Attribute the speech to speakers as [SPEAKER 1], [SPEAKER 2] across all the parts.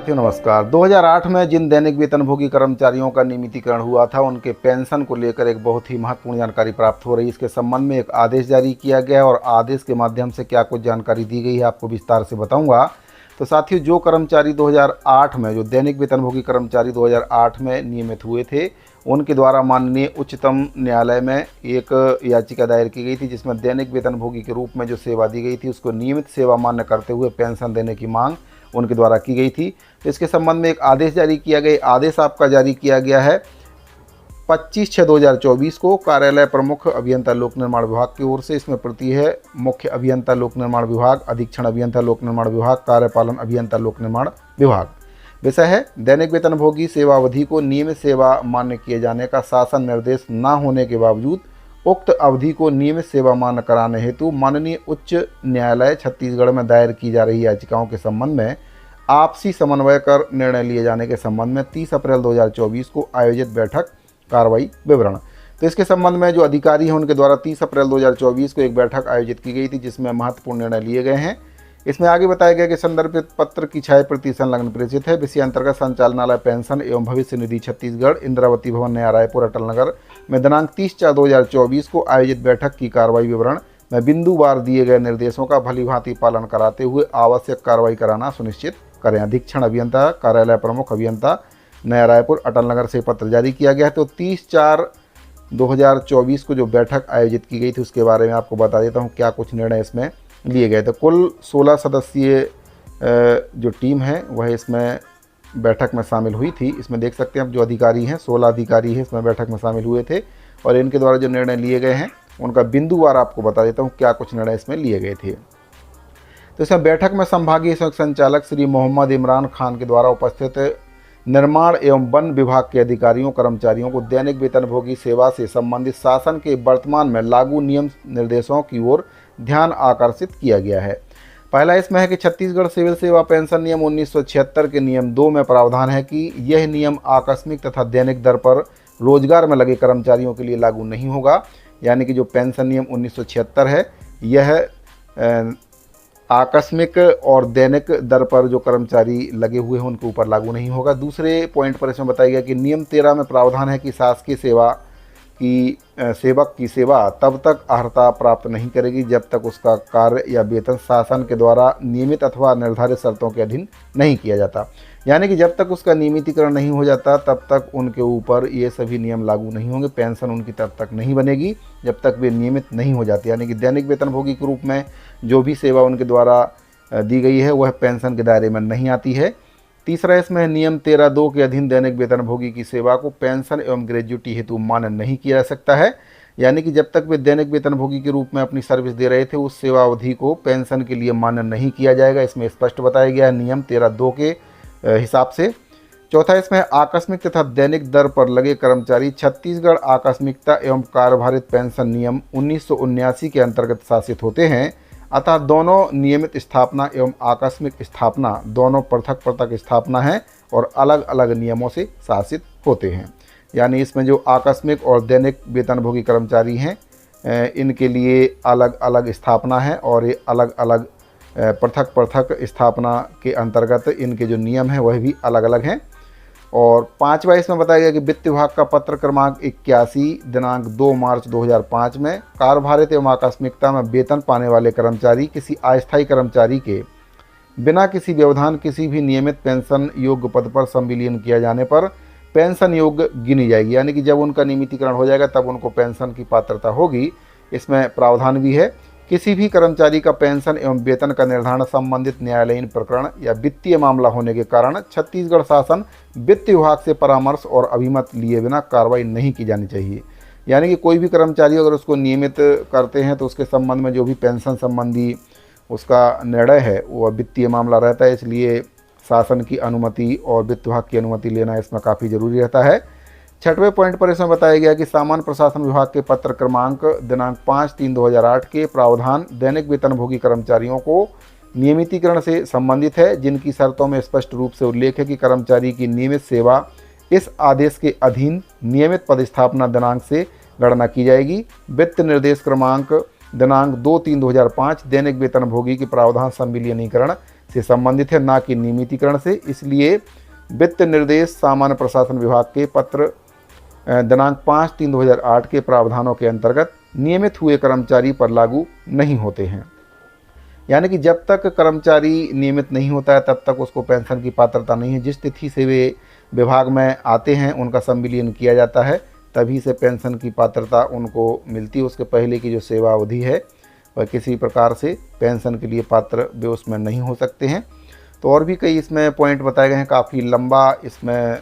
[SPEAKER 1] साथियों नमस्कार। 2008 में जिन दैनिक वेतनभोगी कर्मचारियों का नियमितीकरण हुआ था उनके पेंशन को लेकर एक बहुत ही महत्वपूर्ण जानकारी प्राप्त हो रही है। इसके संबंध में एक आदेश जारी किया गया है और आदेश के माध्यम से क्या कुछ जानकारी दी गई है आपको विस्तार से बताऊंगा। तो साथियों, जो कर्मचारी 2008 में जो दैनिक वेतनभोगी कर्मचारी 2008 में नियमित हुए थे उनके द्वारा माननीय उच्चतम न्यायालय में एक याचिका दायर की गई थी, जिसमें दैनिक वेतनभोगी के रूप में जो सेवा दी गई थी उसको नियमित सेवा मान्य करते हुए पेंशन देने की मांग उनके द्वारा की गई थी। तो इसके संबंध में एक आदेश जारी किया गया। आदेश आपका जारी किया गया है 25/6/2024 को कार्यालय प्रमुख अभियंता लोक निर्माण विभाग की ओर से। इसमें प्रति है मुख्य अभियंता लोक निर्माण विभाग, अधीक्षण अभियंता लोक निर्माण विभाग, कार्यपालन अभियंता लोक निर्माण विभाग। विषय है दैनिक वेतनभोगी सेवावधि को नियमित सेवा मान्य किए जाने का शासन निर्देश न होने के बावजूद उक्त अवधि को नियमित सेवा मान्य कराने हेतु माननीय उच्च न्यायालय छत्तीसगढ़ में दायर की जा रही याचिकाओं के संबंध में आपसी समन्वय कर निर्णय लिए जाने के संबंध में 30 अप्रैल 2024 को आयोजित बैठक कार्रवाई विवरण। तो इसके संबंध में जो अधिकारी हैं उनके द्वारा 30 अप्रैल 2024 को एक बैठक आयोजित की गई थी, जिसमें महत्वपूर्ण निर्णय लिए गए हैं। इसमें आगे बताया गया कि संदर्भित पत्र की छाया प्रति संलग्न प्रेषित है। विषय अंतर्गत संचालनालय पेंशन एवं भविष्य निधि छत्तीसगढ़, इंद्रावती भवन, नया रायपुर, अटल नगर में दिनांक 30/4/2024 को आयोजित बैठक की कार्रवाई विवरण में बिंदुवार दिए गए निर्देशों का भलीभांति पालन कराते हुए आवश्यक कार्रवाई कराना सुनिश्चित करें। अधीक्षण अभियंता, कार्यालय प्रमुख अभियंता, नया रायपुर, अटल नगर से पत्र जारी किया गया है। तो 30/4/2024 को जो बैठक आयोजित की गई थी उसके बारे में आपको बता देता हूँ क्या कुछ निर्णय इसमें लिए गए थे। कुल 16 सदस्यीय जो टीम है वह इसमें बैठक में शामिल हुई थी। इसमें देख सकते हैं आप जो अधिकारी हैं 16 अधिकारी हैं इसमें बैठक में शामिल हुए थे और इनके द्वारा जो निर्णय लिए गए हैं उनका बिंदुवार आपको बता देता हूँ क्या कुछ निर्णय इसमें लिए गए थे। तो इसमें बैठक में संभागीय संचालक श्री मोहम्मद इमरान खान के द्वारा उपस्थित निर्माण एवं वन विभाग के अधिकारियों कर्मचारियों को दैनिक वेतनभोगी सेवा से संबंधित शासन के वर्तमान में लागू नियम निर्देशों की ओर ध्यान आकर्षित किया गया है। पहला इसमें है कि छत्तीसगढ़ सिविल सेवा पेंशन नियम 1976 के नियम 2 में प्रावधान है कि यह नियम आकस्मिक तथा दैनिक दर पर रोजगार में लगे कर्मचारियों के लिए लागू नहीं होगा। यानी कि जो पेंशन नियम 1976 है यह आकस्मिक और दैनिक दर पर जो कर्मचारी लगे हुए हैं उनके ऊपर लागू नहीं होगा। दूसरे पॉइंट पर इसमें बताया गया कि नियम 13 में प्रावधान है कि शासकीय सेवक की सेवा तब तक अर्हता प्राप्त नहीं करेगी जब तक उसका कार्य या वेतन शासन के द्वारा नियमित अथवा निर्धारित शर्तों के अधीन नहीं किया जाता। यानी कि जब तक उसका नियमितीकरण नहीं हो जाता तब तक उनके ऊपर ये सभी नियम लागू नहीं होंगे। पेंशन उनकी तब तक नहीं बनेगी जब तक वे नियमित नहीं हो जाती। यानी कि दैनिक वेतनभोगी के रूप में जो भी सेवा उनके द्वारा दी गई है वह पेंशन के दायरे में नहीं आती है। तीसरा इसमें नियम 13(2) के अधीन दैनिक वेतनभोगी की सेवा को पेंशन एवं ग्रेजुटी हेतु मान्य नहीं किया जा सकता है। यानी कि जब तक वे दैनिक वेतनभोगी के रूप में अपनी सर्विस दे रहे थे उस सेवा अवधि को पेंशन के लिए मान्य नहीं किया जाएगा। इसमें स्पष्ट बताया गया है नियम 13(2) के हिसाब से। चौथा इसमें आकस्मिक तथा दैनिक दर पर लगे कर्मचारी छत्तीसगढ़ आकस्मिकता एवं कार्यभारित पेंशन नियम 1979 के अंतर्गत शासित होते हैं। अतः दोनों नियमित स्थापना एवं आकस्मिक स्थापना दोनों पृथक पृथक स्थापना है और अलग अलग नियमों से शासित होते हैं। यानी इसमें जो आकस्मिक और दैनिक वेतनभोगी कर्मचारी हैं इनके लिए अलग अलग स्थापना है और ये अलग अलग पृथक पृथक स्थापना के अंतर्गत इनके जो नियम हैं वह भी अलग अलग हैं। और पांचवा इसमें बताया गया कि वित्त विभाग का पत्र क्रमांक 81 दिनांक 2 मार्च 2005 में कार्यभारित एवं आकस्मिकता में वेतन पाने वाले कर्मचारी किसी अस्थायी कर्मचारी के बिना किसी व्यवधान किसी भी नियमित पेंशन योग्य पद पर संविलियन किया जाने पर पेंशन योग्य गिनी जाएगी। यानी कि जब उनका नियमितीकरण हो जाएगा तब उनको पेंशन की पात्रता होगी। इसमें प्रावधान भी है किसी भी कर्मचारी का पेंशन एवं वेतन का निर्धारण संबंधित न्यायालयीन प्रकरण या वित्तीय मामला होने के कारण छत्तीसगढ़ शासन वित्त विभाग से परामर्श और अभिमत लिए बिना कार्रवाई नहीं की जानी चाहिए। यानी कि कोई भी कर्मचारी अगर उसको नियमित करते हैं तो उसके संबंध में जो भी पेंशन संबंधी उसका निर्णय है वो वित्तीय मामला रहता है, इसलिए शासन की अनुमति और वित्त विभाग की अनुमति लेना इसमें काफ़ी ज़रूरी रहता है। छठवें पॉइंट पर इसमें बताया गया कि सामान्य प्रशासन विभाग के पत्र क्रमांक दिनांक 5/3/2008 के प्रावधान दैनिक वेतनभोगी कर्मचारियों को नियमितीकरण से संबंधित है, जिनकी शर्तों में स्पष्ट रूप से उल्लेख है कि कर्मचारी की नियमित सेवा इस आदेश के अधीन नियमित पदस्थापना दिनांक से गणना की जाएगी। वित्त निर्देश क्रमांक दिनांक 2/3/2005 दैनिक वेतनभोगी के प्रावधान संविलियनीकरण से संबंधित है, ना कि नियमितीकरण से। इसलिए वित्त निर्देश सामान्य प्रशासन विभाग के पत्र दिनांक 5/3/2008 के प्रावधानों के अंतर्गत नियमित हुए कर्मचारी पर लागू नहीं होते हैं। यानी कि जब तक कर्मचारी नियमित नहीं होता है तब तक उसको पेंशन की पात्रता नहीं है। जिस तिथि से वे विभाग में आते हैं, उनका संविलियन किया जाता है, तभी से पेंशन की पात्रता उनको मिलती है। उसके पहले की जो सेवा अवधि है वह किसी प्रकार से पेंशन के लिए पात्र वे उसमें नहीं हो सकते हैं। तो और भी कई इसमें पॉइंट बताए गए हैं, काफ़ी लंबा इसमें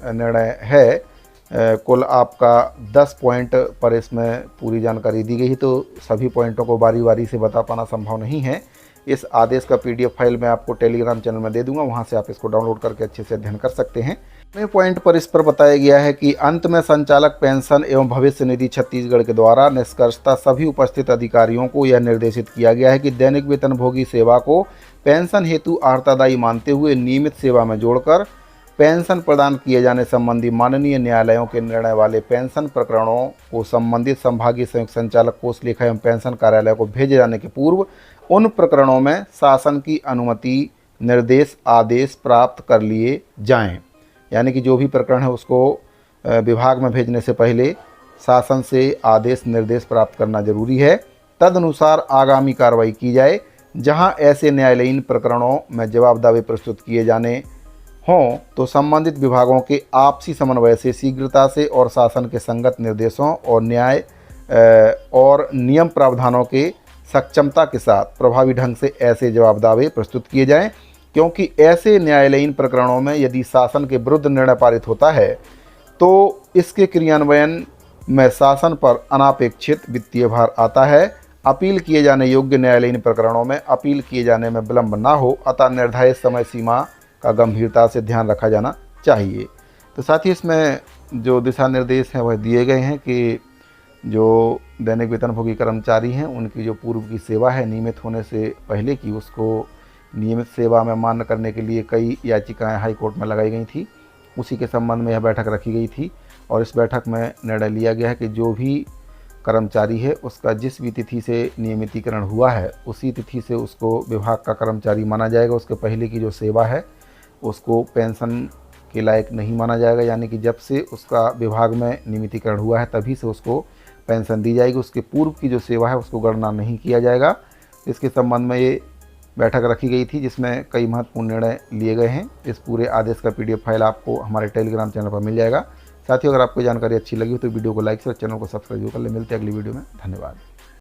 [SPEAKER 1] निर्णय है। कुल आपका 10 पॉइंट पर इसमें पूरी जानकारी दी गई है, तो सभी पॉइंटों को बारी बारी से बता पाना संभव नहीं है। इस आदेश का PDF फाइल मैं आपको टेलीग्राम चैनल में दे दूंगा, वहां से आप इसको डाउनलोड करके अच्छे से अध्ययन कर सकते हैं। में पॉइंट पर इस पर बताया गया है कि अंत में संचालक पेंशन एवं भविष्य निधि छत्तीसगढ़ के द्वारा निष्कर्षतः सभी उपस्थित अधिकारियों को यह निर्देशित किया गया है कि दैनिक वेतनभोगी सेवा को पेंशन हेतु अर्हतादायी मानते हुए नियमित सेवा में जोड़कर पेंशन प्रदान किए जाने संबंधी माननीय न्यायालयों के निर्णय वाले पेंशन प्रकरणों को संबंधित संभागीय संयुक्त संचालक कोष लेखा एवं पेंशन कार्यालय को भेजे जाने के पूर्व उन प्रकरणों में शासन की अनुमति, निर्देश, आदेश प्राप्त कर लिए जाएं। यानी कि जो भी प्रकरण है उसको विभाग में भेजने से पहले शासन से आदेश, निर्देश प्राप्त करना जरूरी है। तदनुसार आगामी कार्रवाई की जाए। जहां ऐसे न्यायालयीन प्रकरणों में जवाब दावे प्रस्तुत किए जाने हों तो संबंधित विभागों के आपसी समन्वय से शीघ्रता से और शासन के संगत निर्देशों और न्याय और नियम प्रावधानों के सक्षमता के साथ प्रभावी ढंग से ऐसे जवाब दावे प्रस्तुत किए जाएं, क्योंकि ऐसे न्यायालयीन प्रकरणों में यदि शासन के विरुद्ध निर्णय पारित होता है तो इसके क्रियान्वयन में शासन पर अनापेक्षित वित्तीय भार आता है। अपील किए जाने योग्य न्यायालयीन प्रकरणों में अपील किए जाने में विलंब न हो, अतः निर्धारित समय सीमा का गंभीरता से ध्यान रखा जाना चाहिए। तो साथ ही इसमें जो दिशा निर्देश हैं वह दिए गए हैं कि जो दैनिक वेतनभोगी कर्मचारी हैं उनकी जो पूर्व की सेवा है नियमित होने से पहले की, उसको नियमित सेवा में मान्य करने के लिए कई याचिकाएं हाई कोर्ट में लगाई गई थी। उसी के संबंध में यह बैठक रखी गई थी और इस बैठक में निर्णय लिया गया है कि जो भी कर्मचारी है उसका जिस भी तिथि से नियमितीकरण हुआ है उसी तिथि से उसको विभाग का कर्मचारी माना जाएगा। उसके पहले की जो सेवा है उसको पेंशन के लायक नहीं माना जाएगा। यानी कि जब से उसका विभाग में नियमितीकरण हुआ है तभी से उसको पेंशन दी जाएगी। उसके पूर्व की जो सेवा है उसको गणना नहीं किया जाएगा। इसके संबंध में ये बैठक रखी गई थी जिसमें कई महत्वपूर्ण निर्णय लिए गए हैं। इस पूरे आदेश का PDF फाइल आपको हमारे टेलीग्राम चैनल पर मिल जाएगा। साथियों, अगर आपको जानकारी अच्छी लगी हो तो वीडियो को लाइक और चैनल को सब्सक्राइब कर ले। मिलते हैं अगली वीडियो में। धन्यवाद।